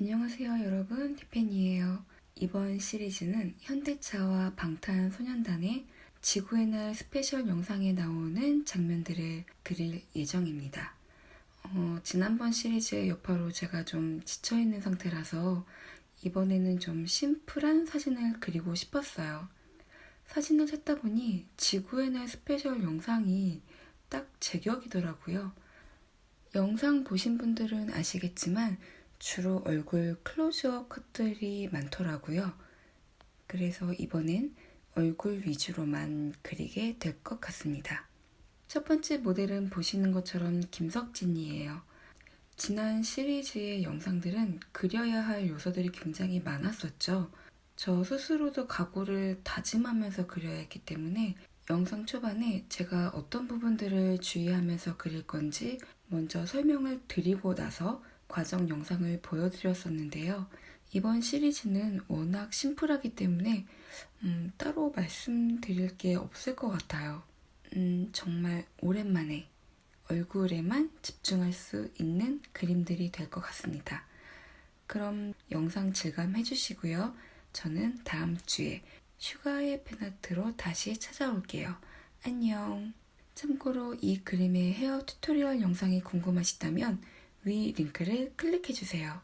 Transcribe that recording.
안녕하세요 여러분, 티ffany예요. 이번 시리즈는 현대차와 방탄소년단의 지구의 날 스페셜 영상에 나오는 장면들을 그릴 예정입니다. 지난번 시리즈의 여파로 제가 좀 지쳐있는 상태라서 이번에는 좀 심플한 사진을 그리고 싶었어요. 사진을 찾다 보니 지구의 날 스페셜 영상이 딱 제격이더라고요. 영상 보신 분들은 아시겠지만 주로 얼굴 클로즈업 컷들이 많더라고요. 그래서 이번엔 얼굴 위주로만 그리게 될 것 같습니다. 첫 번째 모델은 보시는 것처럼 김석진이에요. 지난 시리즈의 영상들은 그려야 할 요소들이 굉장히 많았었죠. 저 스스로도 각오를 다짐하면서 그려야 했기 때문에 영상 초반에 제가 어떤 부분들을 주의하면서 그릴 건지 먼저 설명을 드리고 나서 과정 영상을 보여드렸었는데요. 이번 시리즈는 워낙 심플하기 때문에 따로 말씀드릴 게 없을 것 같아요. 정말 오랜만에 얼굴에만 집중할 수 있는 그림들이 될 것 같습니다. 그럼 영상 즐감 해주시고요. 저는 다음 주에 슈가의 팬아트로 다시 찾아올게요. 안녕. 참고로 이 그림의 헤어 튜토리얼 영상이 궁금하시다면 위 링크를 클릭해주세요.